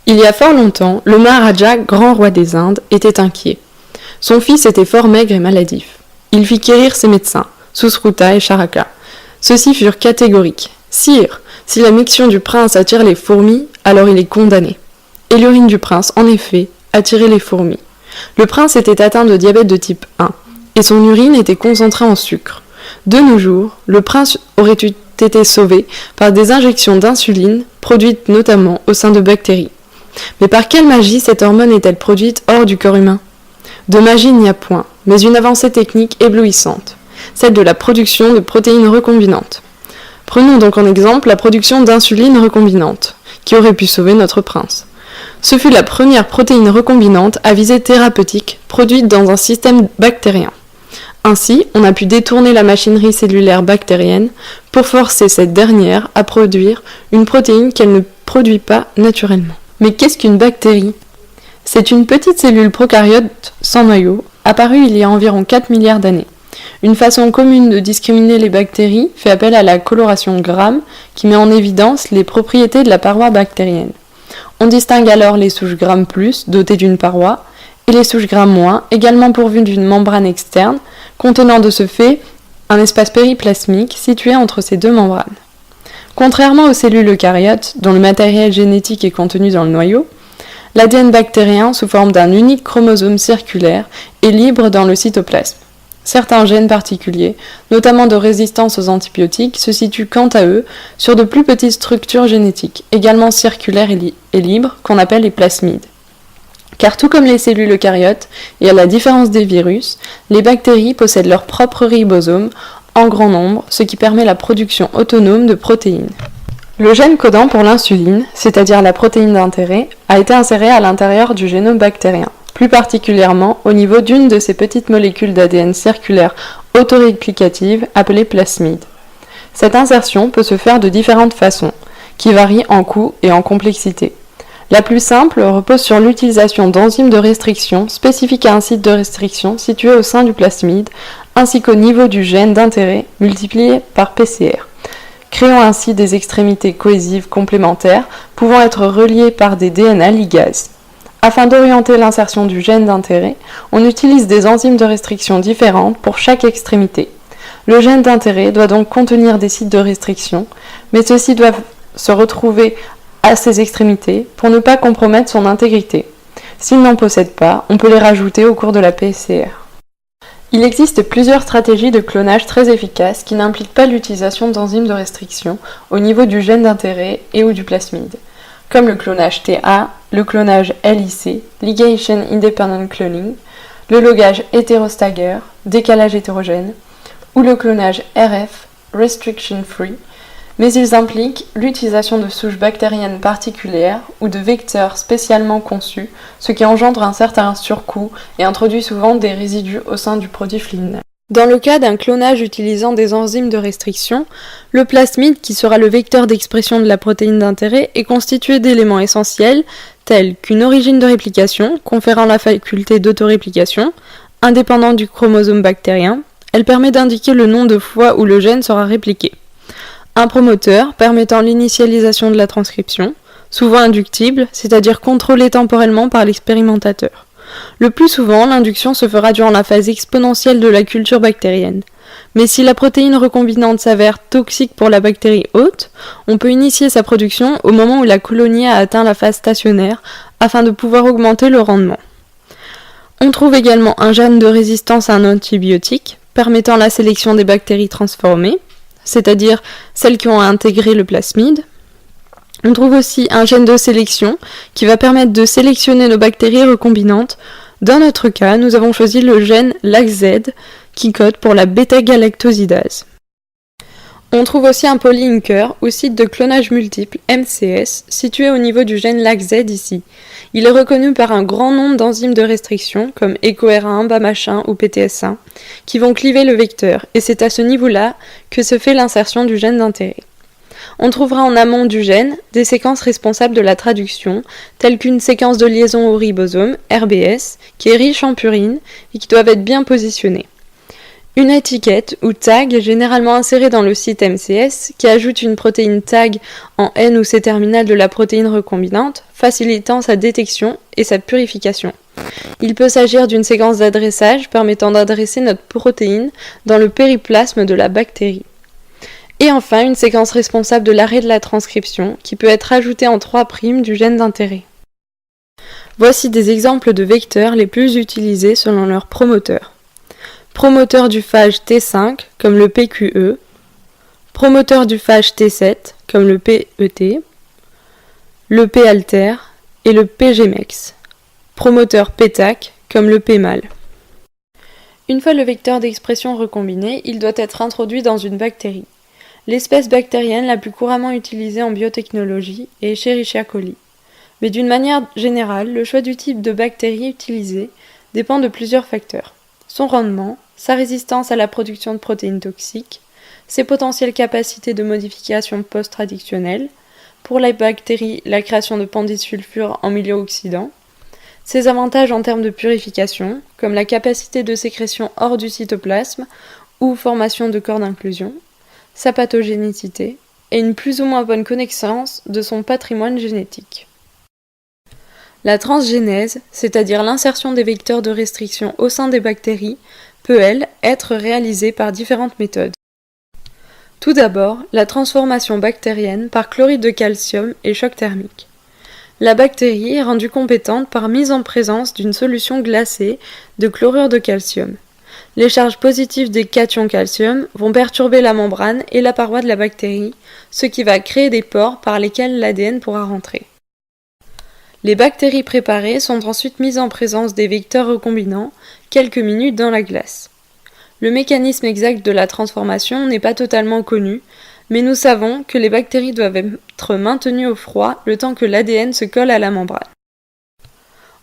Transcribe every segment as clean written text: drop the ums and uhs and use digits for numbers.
Il y a fort longtemps, le Maharaja, grand roi des Indes, était inquiet. Son fils était fort maigre et maladif. Il fit quérir ses médecins, Susruta et Charaka. Ceux-ci furent catégoriques. « Sire, si la miction du prince attire les fourmis, alors il est condamné. » Et l'urine du prince, en effet, attirait les fourmis. Le prince était atteint de diabète de type 1, et son urine était concentrée en sucre. De nos jours, le prince aurait été sauvé par des injections d'insuline, produites notamment au sein de bactéries. Mais par quelle magie cette hormone est-elle produite hors du corps humain ? De magie il n'y a point, mais une avancée technique éblouissante, celle de la production de protéines recombinantes. Prenons donc en exemple la production d'insuline recombinante, qui aurait pu sauver notre prince. Ce fut la première protéine recombinante à visée thérapeutique produite dans un système bactérien. Ainsi, on a pu détourner la machinerie cellulaire bactérienne pour forcer cette dernière à produire une protéine qu'elle ne produit pas naturellement. Mais qu'est-ce qu'une bactérie ? C'est une petite cellule prokaryote sans noyau, apparue il y a environ 4 milliards d'années. Une façon commune de discriminer les bactéries fait appel à la coloration Gram, qui met en évidence les propriétés de la paroi bactérienne. On distingue alors les souches Gram+, dotées d'une paroi, et les souches Gram-, également pourvues d'une membrane externe, contenant de ce fait un espace périplasmique situé entre ces deux membranes. Contrairement aux cellules eucaryotes, dont le matériel génétique est contenu dans le noyau, l'ADN bactérien, sous forme d'un unique chromosome circulaire, est libre dans le cytoplasme. Certains gènes particuliers, notamment de résistance aux antibiotiques, se situent quant à eux sur de plus petites structures génétiques, également circulaires et libres, qu'on appelle les plasmides. Car tout comme les cellules eucaryotes, et à la différence des virus, les bactéries possèdent leur propre ribosome en grand nombre, ce qui permet la production autonome de protéines. Le gène codant pour l'insuline, c'est-à-dire la protéine d'intérêt, a été inséré à l'intérieur du génome bactérien, plus particulièrement au niveau d'une de ces petites molécules d'ADN circulaire autoréplicatives appelées plasmides. Cette insertion peut se faire de différentes façons, qui varient en coût et en complexité. La plus simple repose sur l'utilisation d'enzymes de restriction spécifiques à un site de restriction situé au sein du plasmide, ainsi qu'au niveau du gène d'intérêt multiplié par PCR, créant ainsi des extrémités cohésives complémentaires pouvant être reliées par des DNA ligases. Afin d'orienter l'insertion du gène d'intérêt, on utilise des enzymes de restriction différentes pour chaque extrémité. Le gène d'intérêt doit donc contenir des sites de restriction, mais ceux-ci doivent se retrouver à ses extrémités pour ne pas compromettre son intégrité. S'ils n'en possèdent pas, on peut les rajouter au cours de la PCR. Il existe plusieurs stratégies de clonage très efficaces qui n'impliquent pas l'utilisation d'enzymes de restriction au niveau du gène d'intérêt et ou du plasmide, comme le clonage TA, le clonage LIC, Ligation Independent Cloning, le logage hétérostagger, décalage hétérogène, ou le clonage RF, Restriction Free, mais ils impliquent l'utilisation de souches bactériennes particulières ou de vecteurs spécialement conçus, ce qui engendre un certain surcoût et introduit souvent des résidus au sein du produit final. Dans le cas d'un clonage utilisant des enzymes de restriction, le plasmide, qui sera le vecteur d'expression de la protéine d'intérêt, est constitué d'éléments essentiels tels qu'une origine de réplication, conférant la faculté d'autoréplication, indépendante du chromosome bactérien. Elle permet d'indiquer le nombre de fois où le gène sera répliqué. Un promoteur permettant l'initialisation de la transcription, souvent inductible, c'est-à-dire contrôlé temporellement par l'expérimentateur. Le plus souvent, l'induction se fera durant la phase exponentielle de la culture bactérienne. Mais si la protéine recombinante s'avère toxique pour la bactérie hôte, on peut initier sa production au moment où la colonie a atteint la phase stationnaire afin de pouvoir augmenter le rendement. On trouve également un gène de résistance à un antibiotique permettant la sélection des bactéries transformées, c'est-à-dire celles qui ont intégré le plasmide. On trouve aussi un gène de sélection qui va permettre de sélectionner nos bactéries recombinantes. Dans notre cas, nous avons choisi le gène LACZ qui code pour la bêta-galactosidase. On trouve aussi un polylinker ou site de clonage multiple MCS situé au niveau du gène LACZ ici. Il est reconnu par un grand nombre d'enzymes de restriction comme EcoR1, BAMH1 ou PTS1 qui vont cliver le vecteur et c'est à ce niveau-là que se fait l'insertion du gène d'intérêt. On trouvera en amont du gène des séquences responsables de la traduction, telles qu'une séquence de liaison au ribosome, RBS, qui est riche en purine et qui doivent être bien positionnées. Une étiquette ou tag est généralement insérée dans le site MCS qui ajoute une protéine tag en N ou C terminal de la protéine recombinante, facilitant sa détection et sa purification. Il peut s'agir d'une séquence d'adressage permettant d'adresser notre protéine dans le périplasme de la bactérie. Et enfin, une séquence responsable de l'arrêt de la transcription qui peut être ajoutée en 3' du gène d'intérêt. Voici des exemples de vecteurs les plus utilisés selon leur promoteur. Promoteur du phage T5 comme le PQE, promoteur du phage T7 comme le PET, le P-alter et le PGMEX, promoteur PTAC comme le PMAL. Une fois le vecteur d'expression recombiné, il doit être introduit dans une bactérie. L'espèce bactérienne la plus couramment utilisée en biotechnologie est Escherichia coli. Mais d'une manière générale, le choix du type de bactérie utilisée dépend de plusieurs facteurs. Son rendement, sa résistance à la production de protéines toxiques, ses potentielles capacités de modification post-traductionnelle, pour la bactérie, la création de pendisulfure en milieu oxydant, ses avantages en termes de purification, comme la capacité de sécrétion hors du cytoplasme ou formation de corps d'inclusion, sa pathogénicité et une plus ou moins bonne connaissance de son patrimoine génétique. La transgénèse, c'est-à-dire l'insertion des vecteurs de restriction au sein des bactéries, peut, elle, être réalisée par différentes méthodes. Tout d'abord, la transformation bactérienne par chloride de calcium et choc thermique. La bactérie est rendue compétente par mise en présence d'une solution glacée de chlorure de calcium. Les charges positives des cations calcium vont perturber la membrane et la paroi de la bactérie, ce qui va créer des pores par lesquels l'ADN pourra rentrer. Les bactéries préparées sont ensuite mises en présence des vecteurs recombinants quelques minutes dans la glace. Le mécanisme exact de la transformation n'est pas totalement connu, mais nous savons que les bactéries doivent être maintenues au froid le temps que l'ADN se colle à la membrane.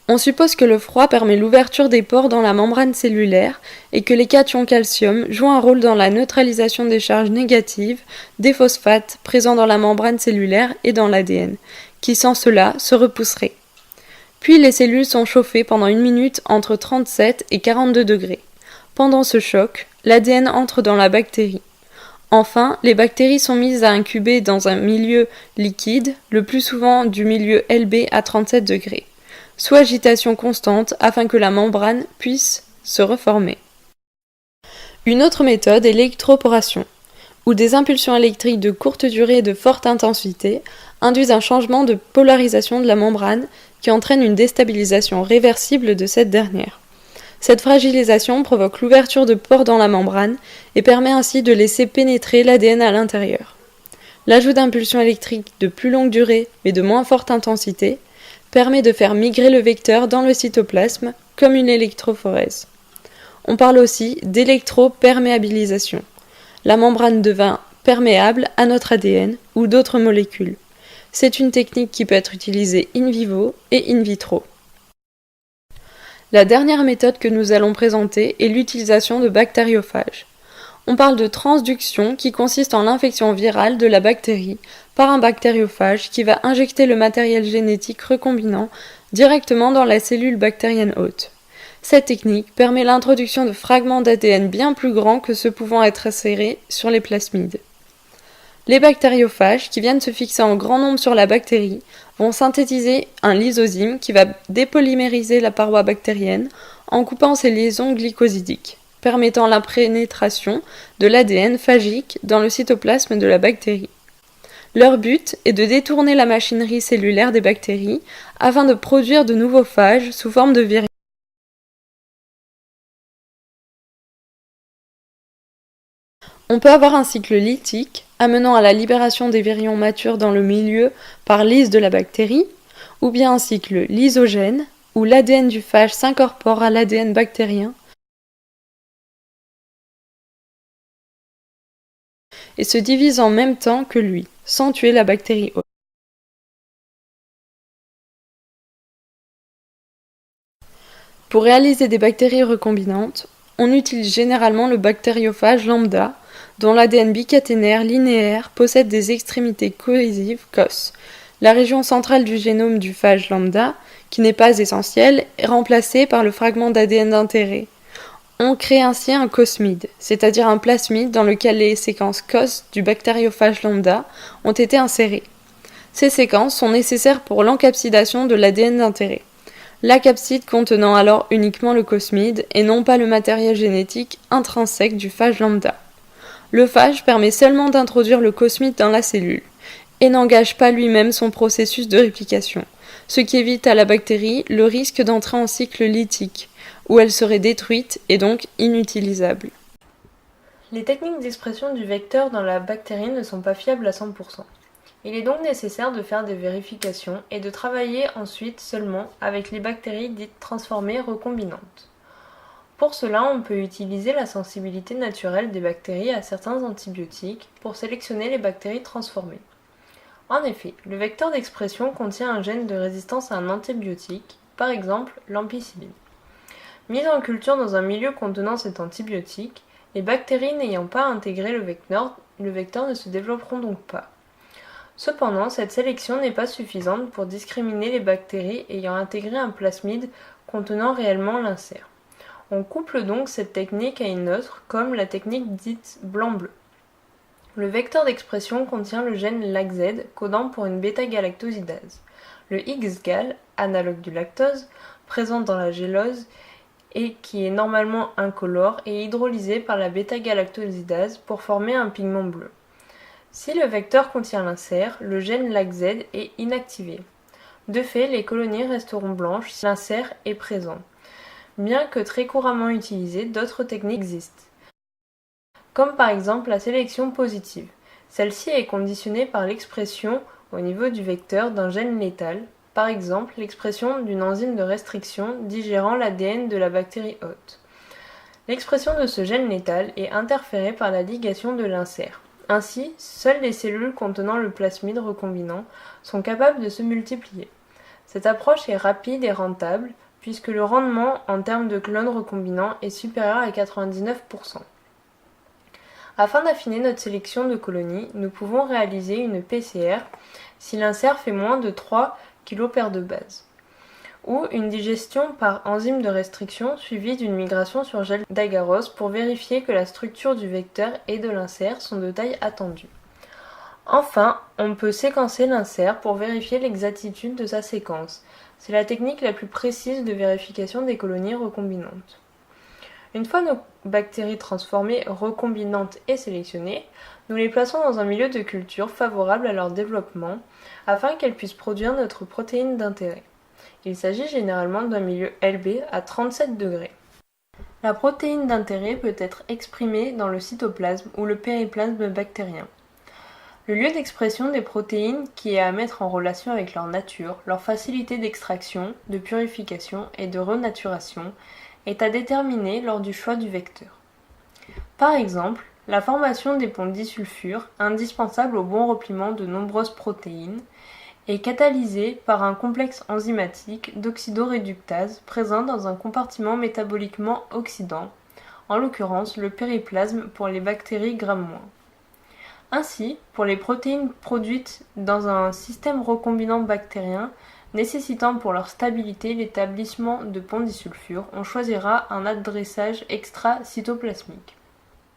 On suppose que le froid permet l'ouverture des pores dans la membrane cellulaire et que les cations calcium jouent un rôle dans la neutralisation des charges négatives des phosphates présents dans la membrane cellulaire et dans l'ADN, qui sans cela se repousseraient. Puis les cellules sont chauffées pendant 1 minute entre 37 et 42 degrés. Pendant ce choc, l'ADN entre dans la bactérie. Enfin, les bactéries sont mises à incuber dans un milieu liquide, le plus souvent du milieu LB à 37 degrés, sous agitation constante afin que la membrane puisse se reformer. Une autre méthode est l'électroporation, où des impulsions électriques de courte durée et de forte intensité induisent un changement de polarisation de la membrane qui entraîne une déstabilisation réversible de cette dernière. Cette fragilisation provoque l'ouverture de pores dans la membrane et permet ainsi de laisser pénétrer l'ADN à l'intérieur. L'ajout d'impulsions électriques de plus longue durée mais de moins forte intensité permet de faire migrer le vecteur dans le cytoplasme comme une électrophorèse. On parle aussi d'électroperméabilisation. La membrane devint perméable à notre ADN ou d'autres molécules. C'est une technique qui peut être utilisée in vivo et in vitro. La dernière méthode que nous allons présenter est l'utilisation de bactériophages. On parle de transduction qui consiste en l'infection virale de la bactérie par un bactériophage qui va injecter le matériel génétique recombinant directement dans la cellule bactérienne hôte. Cette technique permet l'introduction de fragments d'ADN bien plus grands que ceux pouvant être insérés sur les plasmides. Les bactériophages, qui viennent se fixer en grand nombre sur la bactérie, vont synthétiser un lysozyme qui va dépolymériser la paroi bactérienne en coupant ses liaisons glycosidiques, permettant la pénétration de l'ADN phagique dans le cytoplasme de la bactérie. Leur but est de détourner la machinerie cellulaire des bactéries afin de produire de nouveaux phages sous forme de virions. On peut avoir un cycle lytique amenant à la libération des virions matures dans le milieu par lyse de la bactérie, ou bien un cycle lysogène où l'ADN du phage s'incorpore à l'ADN bactérien et se divise en même temps que lui, sans tuer la bactérie hôte. Pour réaliser des bactéries recombinantes, on utilise généralement le bactériophage lambda, dont l'ADN bicaténaire linéaire possède des extrémités cohésives COS. La région centrale du génome du phage lambda, qui n'est pas essentielle, est remplacée par le fragment d'ADN d'intérêt. On crée ainsi un cosmide, c'est-à-dire un plasmide dans lequel les séquences COS du bactériophage lambda ont été insérées. Ces séquences sont nécessaires pour l'encapsidation de l'ADN d'intérêt. La capside contenant alors uniquement le cosmide et non pas le matériel génétique intrinsèque du phage lambda. Le phage permet seulement d'introduire le cosmide dans la cellule et n'engage pas lui-même son processus de réplication, ce qui évite à la bactérie le risque d'entrer en cycle lytique, où elle serait détruite et donc inutilisable. Les techniques d'expression du vecteur dans la bactérie ne sont pas fiables à 100%. Il est donc nécessaire de faire des vérifications et de travailler ensuite seulement avec les bactéries dites transformées recombinantes. Pour cela, on peut utiliser la sensibilité naturelle des bactéries à certains antibiotiques pour sélectionner les bactéries transformées. En effet, le vecteur d'expression contient un gène de résistance à un antibiotique, par exemple l'ampicilline. Mise en culture dans un milieu contenant cet antibiotique, les bactéries n'ayant pas intégré le vecteur ne se développeront donc pas. Cependant, cette sélection n'est pas suffisante pour discriminer les bactéries ayant intégré un plasmide contenant réellement l'insert. On couple donc cette technique à une autre, comme la technique dite blanc-bleu. Le vecteur d'expression contient le gène LAGZ codant pour une bêta-galactosidase. Le XGAL, analogue du lactose, présent dans la gélose et qui est normalement incolore, est hydrolysé par la bêta-galactosidase pour former un pigment bleu. Si le vecteur contient l'insert, le gène LAGZ est inactivé. De fait, les colonies resteront blanches si l'insert est présent. Bien que très couramment utilisées, d'autres techniques existent, comme par exemple la sélection positive. Celle-ci est conditionnée par l'expression au niveau du vecteur d'un gène létal, par exemple l'expression d'une enzyme de restriction digérant l'ADN de la bactérie hôte. L'expression de ce gène létal est interférée par la ligation de l'insert. Ainsi, seules les cellules contenant le plasmide recombinant sont capables de se multiplier. Cette approche est rapide et rentable, puisque le rendement en termes de clones recombinants est supérieur à 99%. Afin d'affiner notre sélection de colonies, nous pouvons réaliser une PCR si l'insert fait moins de 3 kg paire de base, ou une digestion par enzyme de restriction suivie d'une migration sur gel d'agarose pour vérifier que la structure du vecteur et de l'insert sont de taille attendue. Enfin, on peut séquencer l'insert pour vérifier l'exactitude de sa séquence. C'est la technique la plus précise de vérification des colonies recombinantes. Une fois nos bactéries transformées, recombinantes et sélectionnées, nous les plaçons dans un milieu de culture favorable à leur développement afin qu'elles puissent produire notre protéine d'intérêt. Il s'agit généralement d'un milieu LB à 37 degrés. La protéine d'intérêt peut être exprimée dans le cytoplasme ou le périplasme bactérien. Le lieu d'expression des protéines qui est à mettre en relation avec leur nature, leur facilité d'extraction, de purification et de renaturation est à déterminer lors du choix du vecteur. Par exemple, la formation des ponts disulfure, indispensables au bon repliement de nombreuses protéines, est catalysée par un complexe enzymatique d'oxydoréductase présent dans un compartiment métaboliquement oxydant, en l'occurrence le périplasme pour les bactéries Gram-. Ainsi, pour les protéines produites dans un système recombinant bactérien, nécessitant pour leur stabilité l'établissement de ponts disulfure, on choisira un adressage extra-cytoplasmique.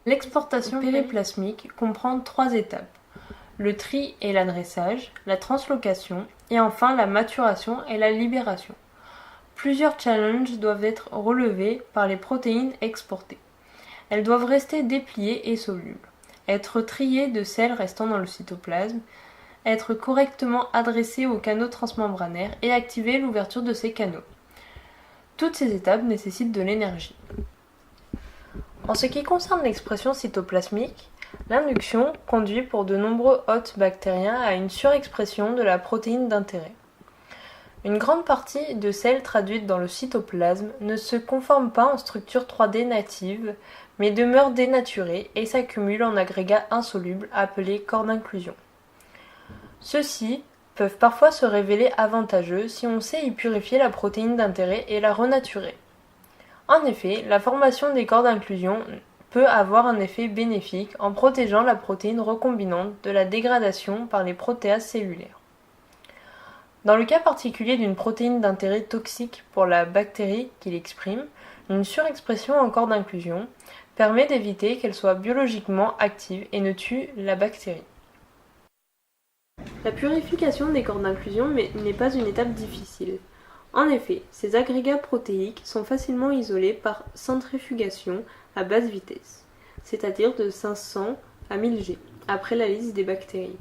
L'exportation périplasmique comprend 3 étapes: le tri et l'adressage, la translocation et enfin la maturation et la libération. Plusieurs challenges doivent être relevés par les protéines exportées. Elles doivent rester dépliées et solubles, être triées de celles restant dans le cytoplasme, être correctement adressées aux canaux transmembranaires et activer l'ouverture de ces canaux. Toutes ces étapes nécessitent de l'énergie. En ce qui concerne l'expression cytoplasmique, l'induction conduit pour de nombreux hôtes bactériens à une surexpression de la protéine d'intérêt. Une grande partie de celles traduites dans le cytoplasme ne se conforment pas en structure 3D native, mais demeurent dénaturées et s'accumulent en agrégats insolubles appelés corps d'inclusion. Ceux-ci peuvent parfois se révéler avantageux si on sait y purifier la protéine d'intérêt et la renaturer. En effet, la formation des corps d'inclusion peut avoir un effet bénéfique en protégeant la protéine recombinante de la dégradation par les protéases cellulaires. Dans le cas particulier d'une protéine d'intérêt toxique pour la bactérie qui l'exprime, Une surexpression en corps d'inclusion permet d'éviter qu'elle soit biologiquement active et ne tue la bactérie. La purification des corps d'inclusion n'est pas une étape difficile. En effet, ces agrégats protéiques sont facilement isolés par centrifugation à basse vitesse, c'est-à-dire de 500 à 1000 G, après la lyse des bactéries.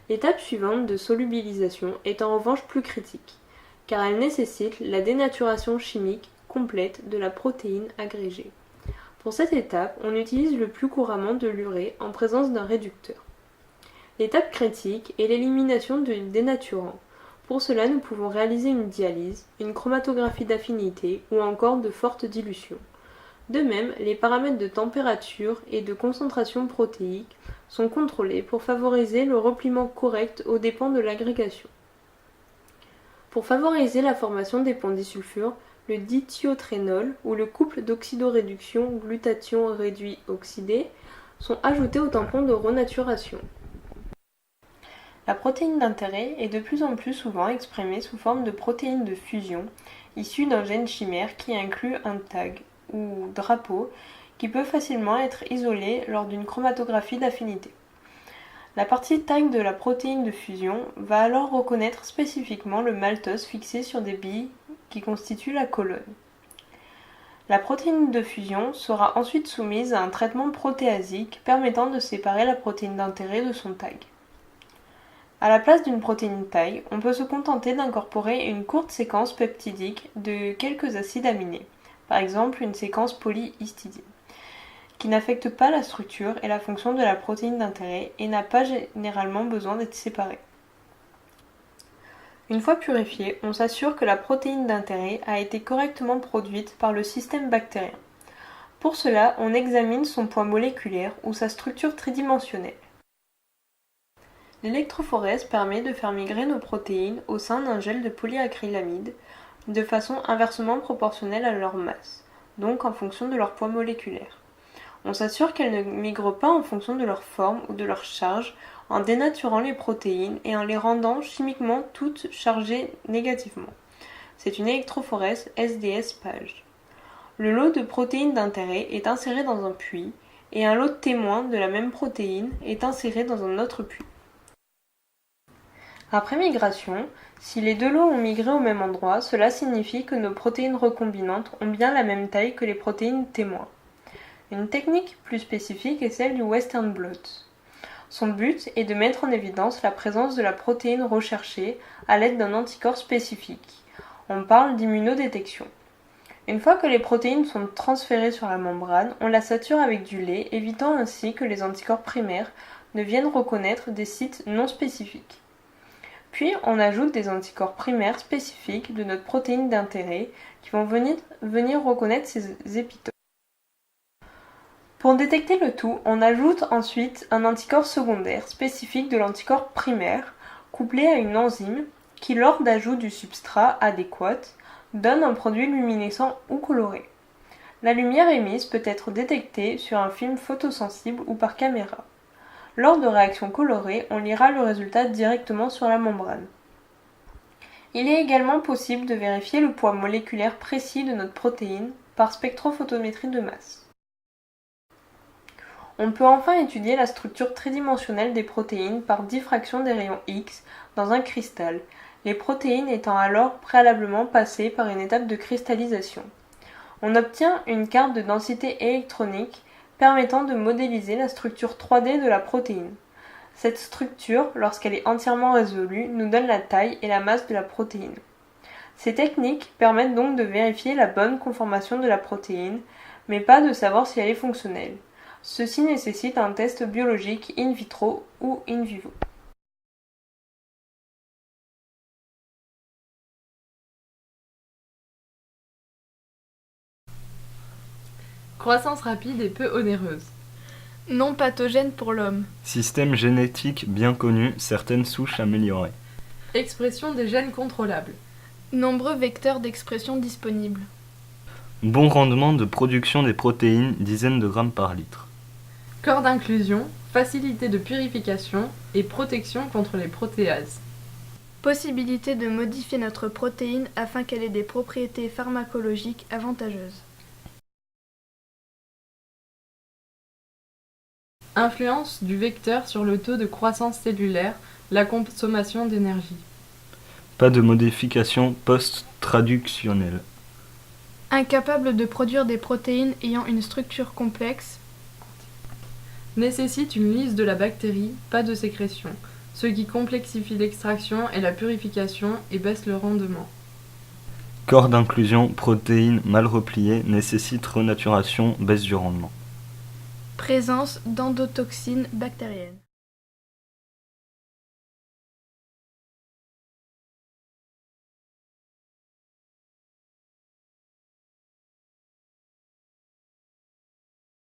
L'étape suivante de solubilisation est en revanche plus critique, car elle nécessite la dénaturation chimique complète de la protéine agrégée. Pour cette étape, on utilise le plus couramment de l'urée en présence d'un réducteur. L'étape critique est l'élimination du dénaturant. Pour cela, nous pouvons réaliser une dialyse, une chromatographie d'affinité ou encore de fortes dilutions. De même, les paramètres de température et de concentration protéique sont contrôlés pour favoriser le repliement correct aux dépens de l'agrégation. Pour favoriser la formation des ponts disulfure, le dithiotérénol ou le couple d'oxydoréduction glutathion réduit oxydé sont ajoutés au tampon de renaturation. La protéine d'intérêt est de plus en plus souvent exprimée sous forme de protéine de fusion, issue d'un gène chimère qui inclut un tag ou drapeau qui peut facilement être isolé lors d'une chromatographie d'affinité. La partie tag de la protéine de fusion va alors reconnaître spécifiquement le maltose fixé sur des billes qui constituent la colonne. La protéine de fusion sera ensuite soumise à un traitement protéasique permettant de séparer la protéine d'intérêt de son tag. À la place d'une protéine tag, on peut se contenter d'incorporer une courte séquence peptidique de quelques acides aminés, par exemple une séquence polyhistidine, qui n'affecte pas la structure et la fonction de la protéine d'intérêt et n'a pas généralement besoin d'être séparée. Une fois purifiée, on s'assure que la protéine d'intérêt a été correctement produite par le système bactérien. Pour cela, on examine son poids moléculaire ou sa structure tridimensionnelle. L'électrophorèse permet de faire migrer nos protéines au sein d'un gel de polyacrylamide de façon inversement proportionnelle à leur masse, donc en fonction de leur poids moléculaire. On s'assure qu'elles ne migrent pas en fonction de leur forme ou de leur charge en dénaturant les protéines et en les rendant chimiquement toutes chargées négativement. C'est une électrophorèse SDS-PAGE. Le lot de protéines d'intérêt est inséré dans un puits et un lot de témoins de la même protéine est inséré dans un autre puits. Après migration, si les deux lots ont migré au même endroit, cela signifie que nos protéines recombinantes ont bien la même taille que les protéines témoins. Une technique plus spécifique est celle du Western blot. Son but est de mettre en évidence la présence de la protéine recherchée à l'aide d'un anticorps spécifique. On parle d'immunodétection. Une fois que les protéines sont transférées sur la membrane, on la sature avec du lait, évitant ainsi que les anticorps primaires ne viennent reconnaître des sites non spécifiques. Puis on ajoute des anticorps primaires spécifiques de notre protéine d'intérêt qui vont venir reconnaître ces épitopes. Pour détecter le tout, on ajoute ensuite un anticorps secondaire spécifique de l'anticorps primaire couplé à une enzyme qui, lors d'ajout du substrat adéquat, donne un produit luminescent ou coloré. La lumière émise peut être détectée sur un film photosensible ou par caméra. Lors de réactions colorées, on lira le résultat directement sur la membrane. Il est également possible de vérifier le poids moléculaire précis de notre protéine par spectrophotométrie de masse. On peut enfin étudier la structure tridimensionnelle des protéines par diffraction des rayons X dans un cristal, les protéines étant alors préalablement passées par une étape de cristallisation. On obtient une carte de densité électronique permettant de modéliser la structure 3D de la protéine. Cette structure, lorsqu'elle est entièrement résolue, nous donne la taille et la masse de la protéine. Ces techniques permettent donc de vérifier la bonne conformation de la protéine, mais pas de savoir si elle est fonctionnelle. Ceci nécessite un test biologique in vitro ou in vivo. Croissance rapide et peu onéreuse. Non pathogène pour l'homme. Système génétique bien connu, certaines souches améliorées. Expression des gènes contrôlables. Nombreux vecteurs d'expression disponibles. Bon rendement de production des protéines, dizaines de grammes par litre. Corps d'inclusion, facilité de purification et protection contre les protéases. Possibilité de modifier notre protéine afin qu'elle ait des propriétés pharmacologiques avantageuses. Influence du vecteur sur le taux de croissance cellulaire, la consommation d'énergie. Pas de modification post-traductionnelle. Incapable de produire des protéines ayant une structure complexe. Nécessite une lyse de la bactérie, pas de sécrétion, ce qui complexifie l'extraction et la purification et baisse le rendement. Corps d'inclusion, protéines mal repliées, nécessite renaturation, baisse du rendement. Présence d'endotoxines bactériennes.